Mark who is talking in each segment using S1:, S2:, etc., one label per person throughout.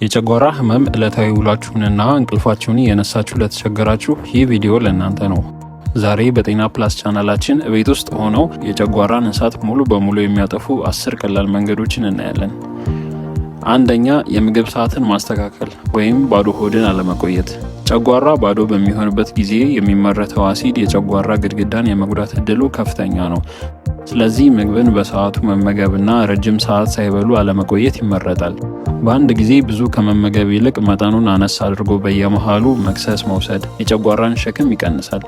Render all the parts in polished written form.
S1: የጨጓራ ህመም ዕለታዊ ውሏችሁንና እንቅልፋችሁን እየነሳችሁ ለተቸገራችሁ ይህ ቪዲዮ ለእናንተ ነው። ዛሬ በጤና ፕላስ ቻናላችን ቤት ውስጥ ሆነው የጨጓራን እሳት ሙሉ በሙሉ የሚያጠፉ 10 ቀላል መንገዶችን እናያለን። አንደኛ፣ የምግብ ሰዓትን ማስተካከል ወይም ባዶ ሆድን አለመቆየት። ጨጓራ ባዶ በሚሆንበት ጊዜ የሚመረተው አሲድ የጨጓራ ግድግዳን የመጉዳት እድሉ ከፍተኛ ነው። ስለዚህ ምግብን በሰዓቱ መመገብና ረጅም ሰዓት ሳይበሉ አለመቆየት ይመረጣል። በአንድ ጊዜ ብዙ ከመመገብ ይልቅ መጠኑን አነስ አድርጎ በየመሃሉ መክሰስ መውሰድ የጨጓራን ሸክም ይቀንሳል።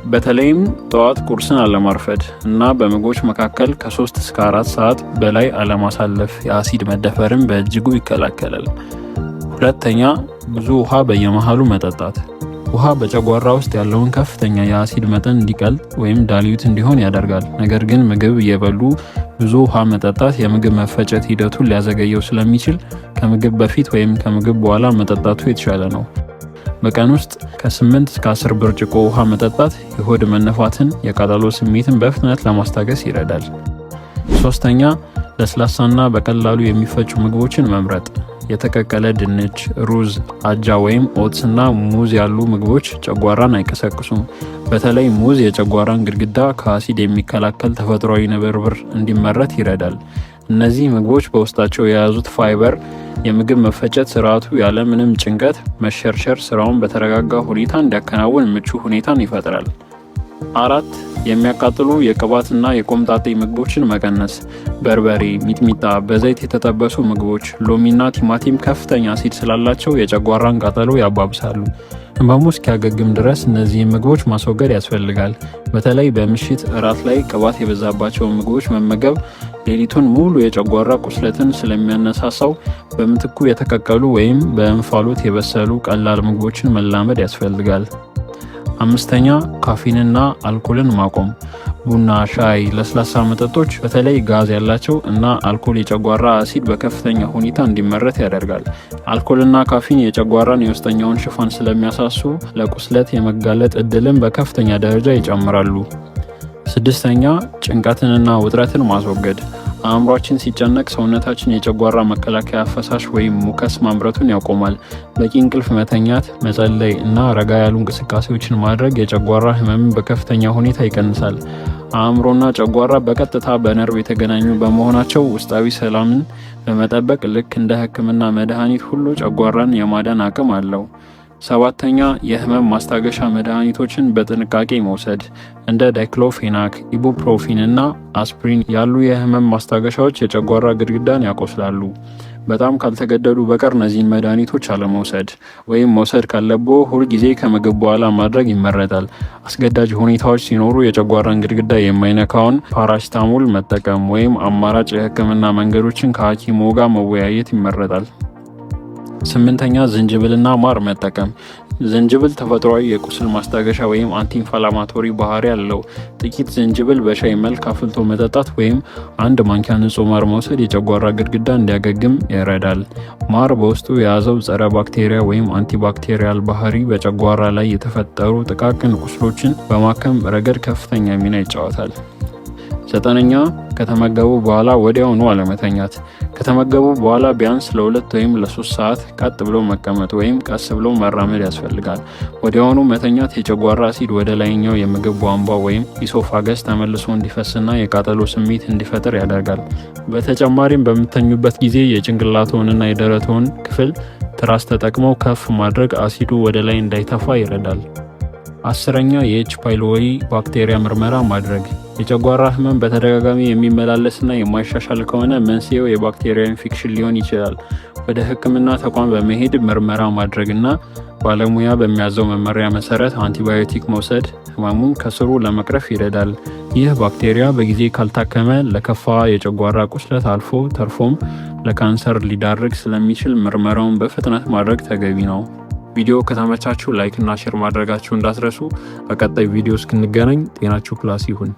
S1: በተለይም ጠዋት ቁርስን አለማርፈድ እና በምግቦች መካከል ከ3 እስከ 4 ሰዓት በላይ አለማሳለፍ የአሲድ መደፈርን በእጅጉ ይከላከላል። ሁለተኛ፣ ብዙ ውሃ በየመሃሉ መጠጣት። ውሃ በጨጓራ ውስጥ ያለውን ከፍተኛ የአሲድ መጠን እንዲቀልጥ ወይም ዳልዩት እንዲሆን ያደርጋል። ነገር ግን ምግብ እየበሉ ብዙ ውሃ መጠጣት የምግብ መፈጨት ሂደቱን ሊያዘገየው ስለሚችል ከምግብ በፊት ወይም ከምግብ በኋላ መጠጣቱ የተሻለ ነው። በቀን ውስጥ ከ8 እስከ 10 ብርጭቆ ውሃ መጠጣት የሆድ መነፋትን፣ የቃጠሎ ስሜትን በፍጥነት ለማስታገስ ይረዳል። ሶስተኛ፣ ለስላሳና በቀላሉ የሚፈጩ ምግቦችን መምረጥ። የተቀቀለ ድንች፣ ሩዝ፣ አጃ ወይም ኦትስና ሙዝ ያሉ ምግቦች ጨጓራን አይቀሰቅሱም። በተለይ ሙዝ የጨጓራን ግድግዳ ከአሲድ የሚከላከል ተፈጥሯዊ ንብርብር እንዲመረት ይረዳል። እነዚህ ምግቦች በውስጣቸው የያዙት ፋይበር የምግብ መፈጨት ስርዓቱ ያለ ምንም ጭንቀት መሸርሸር ስራውን በተረጋጋ ሁኔታ እንዲያከናውን ምቹ ሁኔታን ይፈጥራል። 4. የሚያቃጥሉ የቅባትና የቆምጣጤ ምግቦችን መቀነስ። በርበሬ፣ ሚጥሚጣ፣ በዘይት የተጠበሱ ምግቦች፣ ሎሚና ቲማቲም ከፍተኛ አሲድ ስላላቸው የጨጓራን ቃጠሎ ያባብሳሉ። ህመሙ እስኪያገግም ድረስ እነዚህን ምግቦች ማስወገድ ያስፈልጋል። በተለይ በምሽት እራት ላይ ቅባት የበዛባቸውን ምግቦች መመገብ ሌሊቱን ሙሉ የጨጓራ ቁስለትን ስለሚያነሳሳው በምትኩ የተቀቀሉ ወይም በእንፋሎት የበሰሉ ቀላል ምግቦችን መላመድ ያስፈልጋል። 5. ካፊንና አልኮልን ማቆም። ቡና፣ ሻይ፣ ለስላሳ መጠጦች በተለይ ጋዝ ያላቸው እና አልኮል የጨጓራ አሲድ በከፍተኛ ሁኔታ እንዲመረት ያደርጋል። አልኮልና ካፊን የጨጓራን የውስጠኛውን ሽፋን ስለሚያሳሱ ለቁስለት የመጋለጥ እድልን በከፍተኛ ደረጃ ይጨምራሉ። 6. ጭንቀትንና ውጥረትን ማስወገድ። አእምሯችን ሲጨነቅ ሰውነታችን የጨጓራ መከላከያ ፈሳሽ ወይም ሙከስ ማምረቱን ያቆማል። በቂ እንቅልፍ መተኛት፣ መጸለይ እና ረጋ ያሉ እንቅስቃሴዎችን ማድረግ የጨጓራ ህመምን በከፍተኛ ሁኔታ ይቀንሳል። አእምሮና ጨጓራ በቀጥታ በነርቭ የተገናኙ በመሆናቸው ውስጣዊ ሰላምን በመጠበቅ ልክ እንደ ሕክምና መድኃኒት ሁሉ ጨጓራን የማዳን አቅም አለው። 7. የህመም ማስታገሻ መድኃኒቶችን በጥንቃቄ መውሰድ። እንደ ዳይክሎፌናክ፣ ኢቡፕሮፊን እና አስፕሪን ያሉ የህመም ማስታገሻዎች የጨጓራ ግድግዳን ያቆስላሉ። በጣም ካልተገደዱ በቀር እነዚህን መድኃኒቶች አለመውሰድ ወይም መውሰድ ካለብዎ ሁልጊዜ ከምግብ በኋላ ማድረግ ይመረጣል። አስገዳጅ ሁኔታዎች ሲኖሩ የጨጓራን ግድግዳ የማይነካውን ፓራሲታሞል መጠቀም ወይም አማራጭ የህክምና መንገዶችን ከሐኪምዎ ጋር መወያየት ይመረጣል። 8. ዝንጅብልና ማር መጠቀም። ዝንጅብል ተፈጥሯዊ የቁስል ማስታገሻ ወይም አንቲኢንፍላማቶሪ ባህሪ ያለው። ጥቂት ዝንጅብል በሻይ መልክ አፍልቶ መጠጣት ወይም 1 ማንኪያ ንጹህ ማር መውሰድ የጨጓራ ግድግዳ እንዲያገግም ይረዳል። ማር በውስጡ የያዘው ጸረ ባክቴሪያ ወይም አንቲባክቴሪያል ባህሪ በጨጓራ ላይ የተፈጠሩ ጥቃቅን ቁስሎችን በማከም ረገድ ከፍተኛ ሚና ይጫወታል። 9. ከተመገቡ በኋላ ወዲያውኑ አለመተኛት። ከተመገቡ በኋላ ቢያንስ ለ2 ወይም ለ3 ሰዓት ቀጥ ብሎ መቀመጥ ወይም ቀስ ብሎ መራመድ ያስፈልጋል። ወዲያውኑ መተኛት የጨጓራ አሲድ ወደ ላይኛው የምግብ ቧንቧ ወይም ኢሶፋገስ ተመልሶ እንዲፈስና የቃጠሎ ስሜት እንዲፈጥር ያደርጋል። በተጨማሪም በምተኙበት ጊዜ የጭንቅላትዎንና የደረትዎን ክፍል ትራስ ተጠቅመው ከፍ ማድረግ አሲዱ ወደ ላይ እንዳይተፋ ይረዳል። 10. የኤች ፓይሎሪ ባክቴሪያ ምርመራ ማድረግ። የጨጓራ ህመም በተደጋጋሚ የሚመላለስና የማይሻሻል ከሆነ መንስኤው የባክቴሪያ ኢንፌክሽን ሊሆን ይችላል። ወደ ህክምና ተቋም በመሄድ ምርመራ ማድረግና ባለሙያ በሚያዘው መመሪያ መሰረት አንቲባዮቲክ መውሰድ ህመሙን ከስሩ ለመቅረፍ ይረዳል። ይህ ባክቴሪያ በጊዜ ካልታከመ ለከፋ የጨጓራ ቁስለት አልፎ ተርፎም ለካንሰር ሊዳርግ ስለሚችል ምርመራውን በፍጥነት ማድረግ ተገቢ ነው። ቪዲዮ ከተመቻችሁ ላይክ እና ሼር ማድረጋችሁ እንዳትረሱ። በቀጣይ ቪዲዮ እስክንገናኝ ጤናችሁ ፕላስ ይሁን።